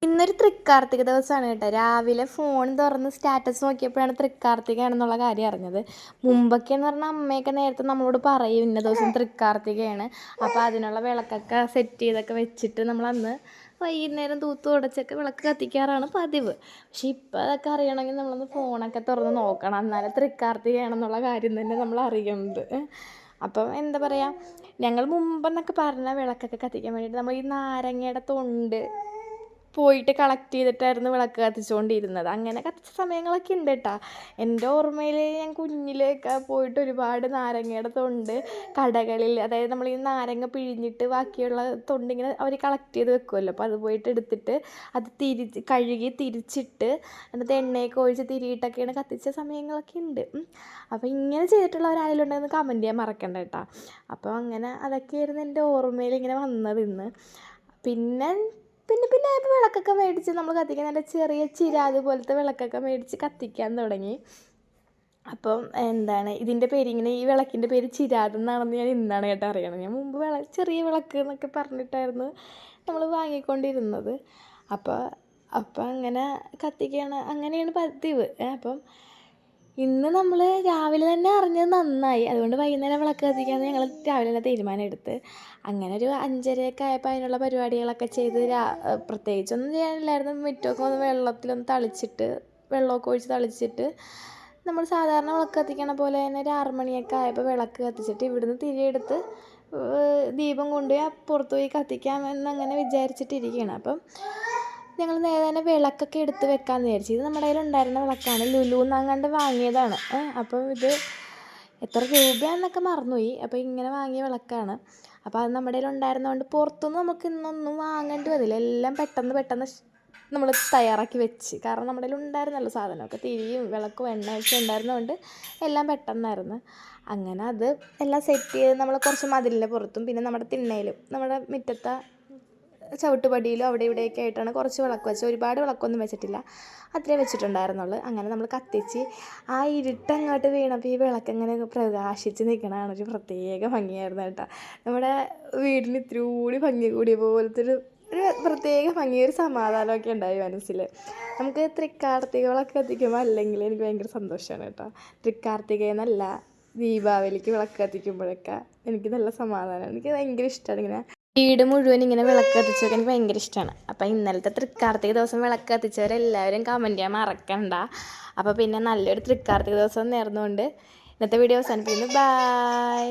ഇന്നൊരു തൃക്കാർത്തിക ദിവസമാണ് കേട്ടോ. രാവിലെ ഫോൺ തുറന്ന് സ്റ്റാറ്റസ് നോക്കിയപ്പോഴാണ് തൃക്കാർത്തികയാണെന്നുള്ള കാര്യം അറിഞ്ഞത്. മുമ്പൊക്കെ എന്ന് പറഞ്ഞാൽ അമ്മയൊക്കെ നേരത്തെ നമ്മളോട് പറയും ഇന്ന ദിവസം തൃക്കാർത്തികയാണ്, അപ്പോൾ അതിനുള്ള വിളക്കൊക്കെ സെറ്റ് ചെയ്തൊക്കെ വെച്ചിട്ട് നമ്മളന്ന് വൈകുന്നേരം തൂത്ത് തുടച്ചൊക്കെ വിളക്ക് കത്തിക്കാറാണ് പതിവ്. പക്ഷെ ഇപ്പോൾ അതൊക്കെ അറിയണമെങ്കിൽ നമ്മളൊന്ന് ഫോണൊക്കെ തുറന്ന് നോക്കണം, എന്നാലും തൃക്കാർത്തികയാണെന്നുള്ള കാര്യം തന്നെ നമ്മൾ അറിയുന്നത്. അപ്പം എന്താ പറയുക, ഞങ്ങൾ മുമ്പെന്നൊക്കെ പറഞ്ഞാൽ വിളക്കൊക്കെ കത്തിക്കാൻ വേണ്ടിയിട്ട് നമ്മൾ ഈ നാരങ്ങയുടെ തൊണ്ട് പോയിട്ട് കളക്ട് ചെയ്തിട്ടായിരുന്നു വിളക്ക് കത്തിച്ചുകൊണ്ടിരുന്നത്. അങ്ങനെ കത്തിച്ച സമയങ്ങളൊക്കെ ഉണ്ട് കേട്ടോ. എൻ്റെ ഓർമ്മയിൽ ഞാൻ കുഞ്ഞിലൊക്കെ പോയിട്ട് ഒരുപാട് നാരങ്ങയുടെ തൊണ്ട് കടകളിൽ, അതായത് നമ്മൾ ഈ നാരങ്ങ പിഴിഞ്ഞിട്ട് ബാക്കിയുള്ള തൊണ്ടിങ്ങനെ അവർ കളക്ട് ചെയ്ത് വെക്കുമല്ലോ, അപ്പോൾ അത് പോയിട്ട് എടുത്തിട്ട് അത് കഴുകി തിരിച്ചിട്ട് എന്നിട്ട് എണ്ണയൊക്കെ ഒഴിച്ച് തിരിയിട്ടൊക്കെയാണ് കത്തിച്ച സമയങ്ങളൊക്കെ ഉണ്ട്. അപ്പോൾ ഇങ്ങനെ ചെയ്തിട്ടുള്ളവരായാലുണ്ടെന്ന് കമൻറ്റ് ചെയ്യാൻ മറക്കണ്ട കേട്ടോ. അപ്പോൾ അങ്ങനെ അതൊക്കെയായിരുന്നു എൻ്റെ ഓർമ്മയിൽ ഇങ്ങനെ വന്നത് ഇന്ന്. പിന്നെ ആയപ്പോൾ വിളക്കൊക്കെ മേടിച്ച് നമ്മൾ കത്തിക്കാൻ നല്ല ചെറിയ ചിരാത് പോലത്തെ വിളക്കൊക്കെ മേടിച്ച് കത്തിക്കാൻ തുടങ്ങി. അപ്പം എന്താണ് ഇതിൻ്റെ പേര്, ഇങ്ങനെ ഈ വിളക്കിൻ്റെ പേര് ചിരാത് എന്നാണെന്ന് ഞാൻ ഇന്നാണ് കേട്ടോ അറിയണം. ഞാൻ മുമ്പ് ചെറിയ വിളക്ക് എന്നൊക്കെ പറഞ്ഞിട്ടായിരുന്നു നമ്മൾ വാങ്ങിക്കൊണ്ടിരുന്നത്. അപ്പോൾ അങ്ങനെ കത്തിക്കുകയാണ്, അങ്ങനെയാണ് പതിവ്. അപ്പം ഇന്ന് നമ്മൾ രാവിലെ തന്നെ അറിഞ്ഞത് നന്നായി. അതുകൊണ്ട് വൈകുന്നേരം വിളക്ക് കത്തിക്കാമെന്ന് ഞങ്ങൾ രാവിലെ തന്നെ തീരുമാനം എടുത്ത്. അങ്ങനെ ഒരു 5:30 ആയപ്പോൾ അതിനുള്ള പരിപാടികളൊക്കെ ചെയ്ത് പ്രത്യേകിച്ചൊന്നും ചെയ്യാനില്ലായിരുന്നു. മുറ്റമൊക്കെ ഒന്ന് വെള്ളത്തിലൊന്ന് തളിച്ചിട്ട്, വെള്ളമൊക്കെ ഒഴിച്ച് തളിച്ചിട്ട് നമ്മൾ സാധാരണ വിളക്ക് കത്തിക്കണ പോലെ തന്നെ ഒരു 6 മണിയൊക്കെ ആയപ്പോൾ വിളക്ക് കത്തിച്ചിട്ട് ഇവിടുന്ന് തിരിയെടുത്ത് ദീപം കൊണ്ടുപോയി പുറത്ത് പോയി കത്തിക്കാമെന്നങ്ങനെ വിചാരിച്ചിട്ടിരിക്കുകയാണ്. അപ്പം ഞങ്ങൾ നേരെ തന്നെ വിളക്കൊക്കെ എടുത്ത് വെക്കാമെന്ന് വിചാരിച്ചു. ഇത് നമ്മുടെ കയ്യിലുണ്ടായിരുന്ന വിളക്കാണ്, ലുലുന്ന് അങ്ങാണ്ട് വാങ്ങിയതാണ്. അപ്പം ഇത് എത്ര രൂപയാണെന്നൊക്കെ മറന്നുപോയി. അപ്പോൾ ഇങ്ങനെ വാങ്ങിയ വിളക്കാണ്. അപ്പോൾ അത് നമ്മുടെ കയ്യിലുണ്ടായിരുന്നതുകൊണ്ട് പുറത്തുനിന്ന് നമുക്ക് ഇന്നൊന്നും വാങ്ങേണ്ടി വന്നില്ല. എല്ലാം പെട്ടെന്ന് നമ്മൾ തയ്യാറാക്കി വെച്ച്, കാരണം നമ്മുടെ കയ്യിൽ ഉണ്ടായിരുന്നല്ലോ സാധനമൊക്കെ, തിരിയും വിളക്കും എണ്ണയൊക്കെ ഉണ്ടായിരുന്നതുകൊണ്ട് എല്ലാം പെട്ടെന്നായിരുന്നു. അങ്ങനെ അത് എല്ലാം സെറ്റ് ചെയ്ത് നമ്മൾ കുറച്ച് മതിലിൻ്റെ പുറത്തും പിന്നെ നമ്മുടെ തിണ്ണയിലും നമ്മുടെ മുറ്റത്തെ ചവിട്ടുപടിയിലും അവിടെ ഇവിടെയൊക്കെ ആയിട്ടാണ് കുറച്ച് വിളക്ക് വെച്ചത്. ഒരുപാട് വിളക്കൊന്നും വെച്ചിട്ടില്ല, അത്രേ വെച്ചിട്ടുണ്ടായിരുന്നുള്ളൂ. അങ്ങനെ നമ്മൾ കത്തിച്ച് ആ ഇരുട്ടങ്ങോട്ട് വീണപ്പോൾ ഈ വിളക്കങ്ങനെ പ്രകാശിച്ച് നിൽക്കണതാണ് ഒരു പ്രത്യേക ഭംഗിയായിരുന്നു കേട്ടോ. നമ്മുടെ വീടിന് ഇത്തിരി കൂടി ഭംഗി കൂടിയ പോലത്തെ ഒരു പ്രത്യേക ഭംഗി, ഒരു സമാധാനമൊക്കെ ഉണ്ടായി മനസ്സിൽ. നമുക്ക് തൃക്കാർത്തിക വിളക്ക് കത്തിക്കുമ്പോൾ അല്ലെങ്കിൽ എനിക്ക് ഭയങ്കര സന്തോഷമാണ് കേട്ടോ. തൃക്കാർത്തിക എന്നല്ല, ദീപാവലിക്ക് വിളക്ക് കത്തിക്കുമ്പോഴൊക്കെ എനിക്ക് നല്ല സമാധാനമാണ്. എനിക്ക് ഭയങ്കര ഇഷ്ടമാണ് ഇങ്ങനെ വീട് മുഴുവൻ ഇങ്ങനെ വിളക്ക് കത്തിച്ചൊക്കെ എനിക്ക് ഭയങ്കര ഇഷ്ടമാണ്. അപ്പോൾ ഇന്നലത്തെ തൃക്കാർത്തിക ദിവസം വിളക്ക് കത്തിച്ചവരെല്ലാവരും കമൻറ്റ് ചെയ്യാൻ മറക്കണ്ട. അപ്പോൾ പിന്നെ നല്ലൊരു തൃക്കാർത്തിക ദിവസം നേർന്നുകൊണ്ട് ഇന്നത്തെ വീഡിയോ അവസാനിപ്പിക്കുന്നു. ബൈ.